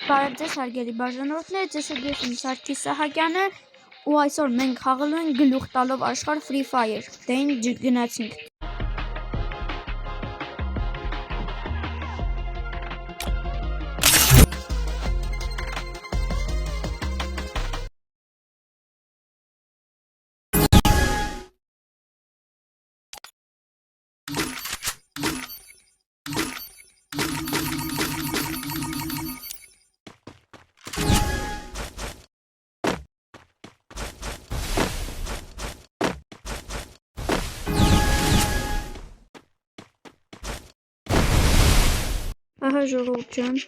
Բարև ձեզ հարգելի բաժանորդներ, ձեզ հետ ես եմ Սարգիս Սահակյանը ու այսօր մենք խաղալու ենք գլուխ տալով աշխարհ Free Fire։ Դե գնացինք։ Ահա ժողովուրդ ջան։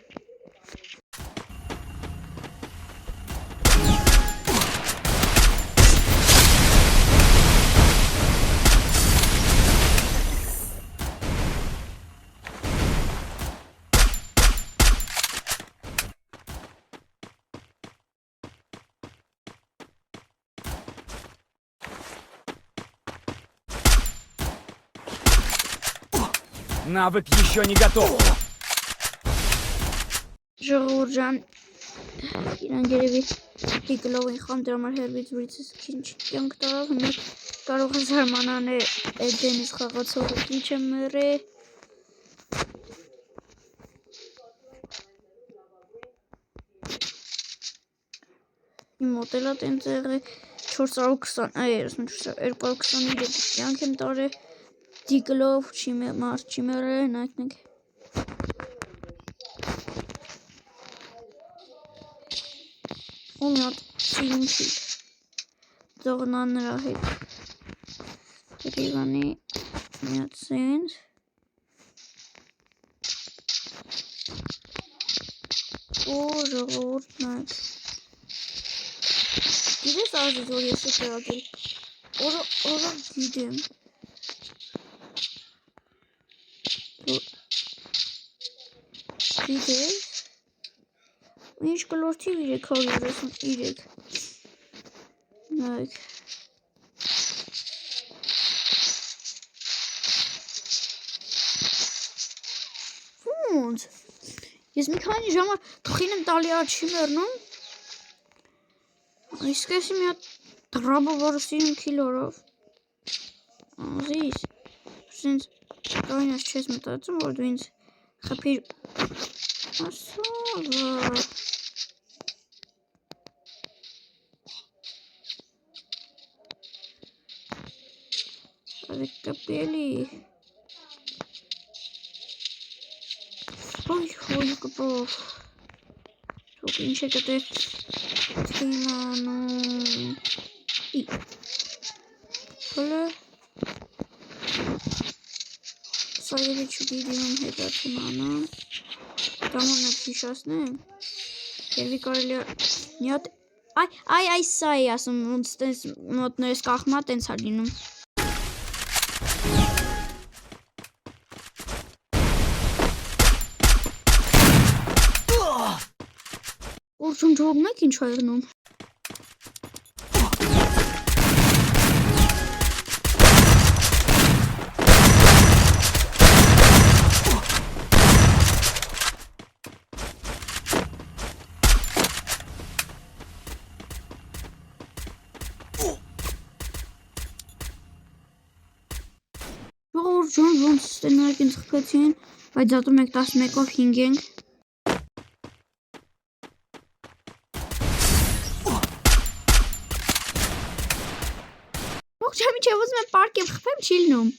Навык еще не готов. Ժողովուրդ ջան, իրան երևի դիգլով են խամ դրա համար հերվից վրիցս քինչ կյանք տարավ, հիմա կարող է զարմանանել Դենիս խաղացողը ինչ է մեռե։ Իմ մոտելա տենց եղե 223 կյանք եմ տարել դիգլով, մարդ չի մեռել, նայտնեք։ Ու մի հատ սինքի դողնան նրա հետ դրիվանի մի հատ սենց ու ժողովուրդ նայք գիտես ազիզ որ ես է կրակել օրը գիտեմ գիտես ինչ կլորդի 333 նայք ոնց ես մի քանի ժամը թխին եմ տալի չի մեռնում իսկ էսի մի հատ դրաբը որը սիրում քիլորով ազիզ սենց կայնած չես մտածում որ դու ինձ խփիր ասավա կապելի Ой, կպով Թոք ինչ է կտե թիմանում Հոլը Սա երի չգիտիմ հետա թիմանամ Դամոնը քիշասնեմ Երվի կարելի մի հատ Այ սա է ասում ոնց տենց մոտներս կախմա տենց է լինում Ուրջում ջողում եք ինչ հայրնում Ժողովուրդ ջան ոնց ստենարկ ինձ խփեցին բայց դատում եք 11-ով 5 ենք Ողջամի չէ ոզում եմ պարկ եմ խփեմ չի լինում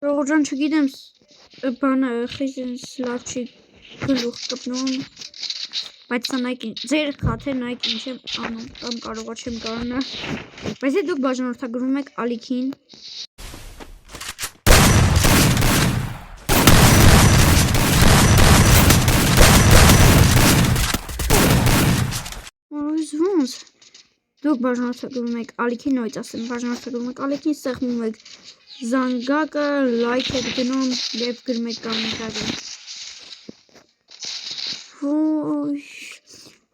Ժողովրդան չգիտեմ բանը խիստ լավ չի գլուխ կպնում, բայց սա նայք ձեր խաթեր նայք ինչ եմ անում կամ կարողա չեմ կարողանա, բայց եթե դուք բաժանորդագրվում եք ալիքին ոնց դուք բաժանորդագրվում եք ալիքին նույնց ասեմ բաժանորդագրվում եք ալիքին սեղմում եք զանգակը լայք եք դնում և գրում եք կամենտարը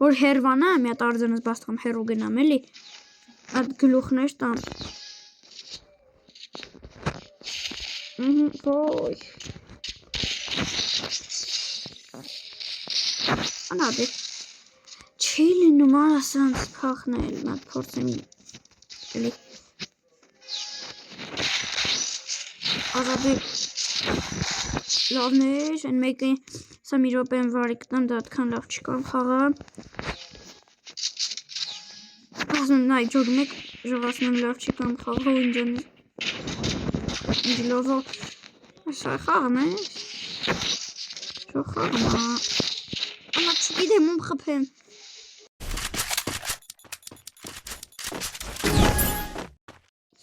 որ հերվանա մի հատ արձանս բաց տամ հերու գնամ էլի այդ գլուխներ տամ ոյ անադե չի լինում ասանց փախնել մատ փորձեմ էլի Արադի լավներ, են մեկը սա մի րոպեն վարի կտամ, դա այդքան լավ չկամ խաղա ասում նայ ջոգ մեկ ժողասնում լավ չկամ խաղա ու ինջան ինջ լովո սա խաղն է շո խաղն անա չգիտեմ ում խպեմ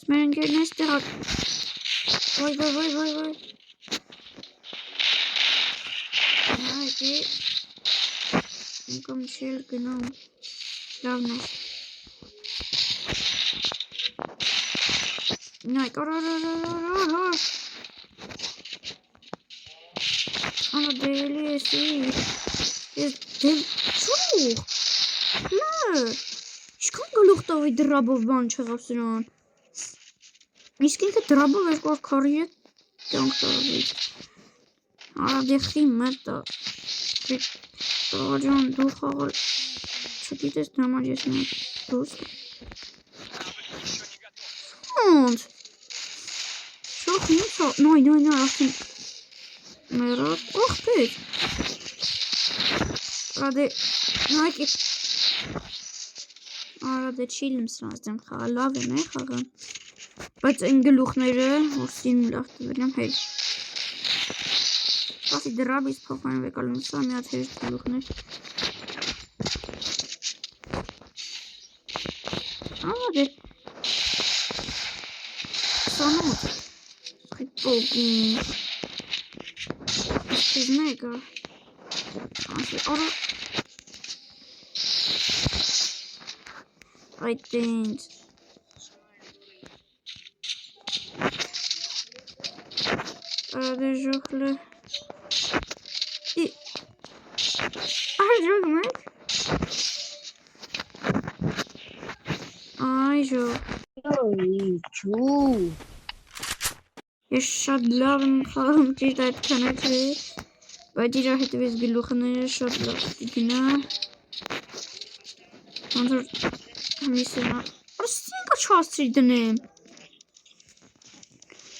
սմեր ընկերն ես տեղակ Vay. Hadi. Nunca Michelle genau. Lavne. Nein, Ana deli şey. Del çu. Ne? Şkan galuxta oy drabov ban çağapsın. Իսկինքը դրաբով երկու քարի է կյանք տարվից արադեխի մետա տողաջան դու խաղալ չգիտես դրամար ես մի դուս ոնց շող նույնց նոյ ասին մերատ օխ պետ արադե չիլմ սրանց դեմ խաղա լավ եմ է խաղան Բայց այն գլուխները որսին լավ տվերեմ հետ Ասի դրաբից փոխանեմ եկալում սա մի հատ հեշտ գլուխներ Ադե Սանոտ Խիպոգին Ասիզ մեկը Ասի արա Այդ դինց Arada Arada mı? Ay yok. Yaşadlarım kalım cidden kanatı. Bacıra hadi biz gülüğünü yaşadılar. Dikine. Ondan hamisena. Arası kaç hastaydım.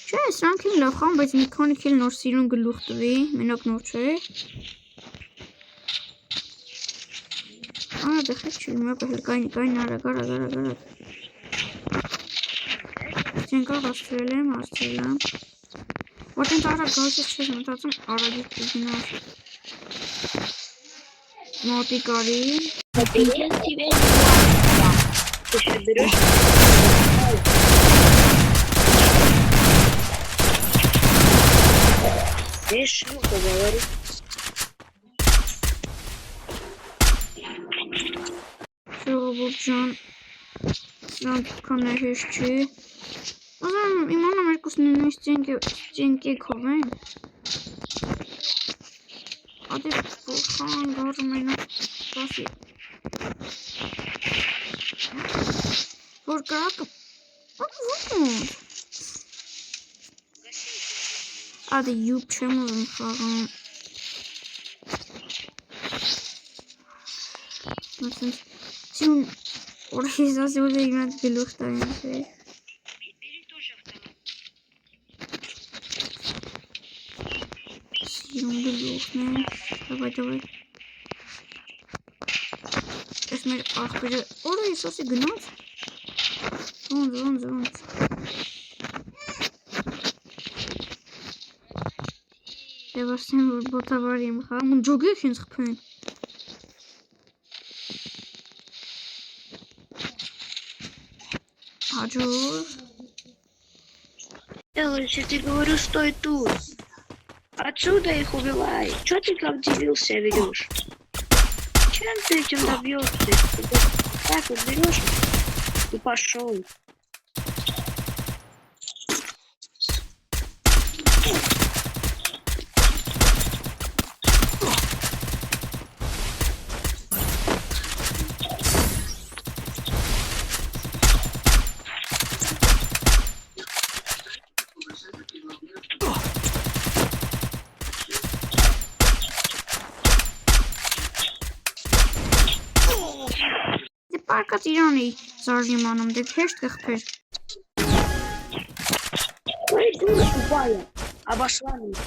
Չէ, սրանք էլ լավ խաղան, բայց մի քանի քիլ նոր սիրուն գլուխ տվի, մենակ նոր չէ։ Ահա դեխեք չի, մեկը հել կայն արագ։ Չեն կարող աստրել եմ։ Որտեն տարակ գալսից չես մտածում արագից կգինար։ Մոտի կարի։ Видишь, ну-ка говори. Ժողովուրդ ջան կանեհեշ չի Ազան իմանամ երկուսն նույնիսկ ծենքի քովեն Ադե խան գարում են կասի Որ կարակը Ադե յուբ չեմ ուզում խաղան Մասնց Син организация имеет гелюх там. Бери тоже автомат. Син гелюх, не. Давай. Esmer ахпеже. Orayı sosu gınat. Zon. Եվ ասեմ, որ բոտավարի եմ խաղում, ու ջոգեք ինձ խփեն։ Հաջող։ Элла, я тебе говорю, стой тут. Отсюда их убивай. Чё ты как дебился ведешь? Чем ты этим добьешься? Ты так вот берешь и пошел. Դե պարկած իրանի զարժիմ անում, դե հեշտ կխփեր։ Ой, дура тупая. Обошла меня.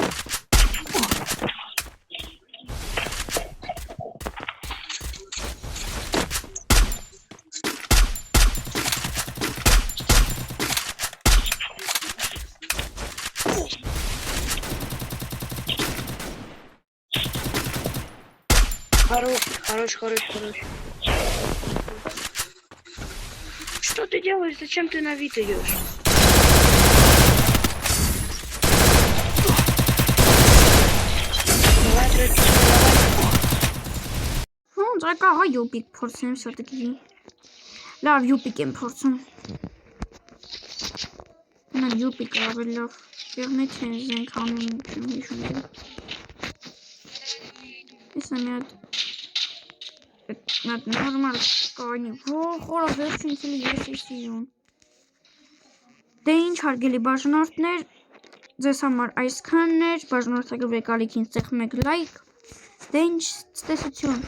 Хорош. Что ты делаешь? Зачем ты на вид идешь? Давай, давай. Ոնց ակա հա յուպիկ փորձեմ все-таки։ Լավ յուպիկ եմ փորձում։ Նա յուպիկ ավելի լավ։ Եղնի թե զենք անում չեմ հիշում։ Իսկ մի հատ նորմալ կանի։ Խորը վերջին ցելի ես էսիյուն։ Դե ինչ հարգելի բաժանորդներ, ձեզ համար այսքանն էր, բաժանորդագրվեք ալիքին, ստեղծեք լայք։ Դե ինչ, ցտեսություն։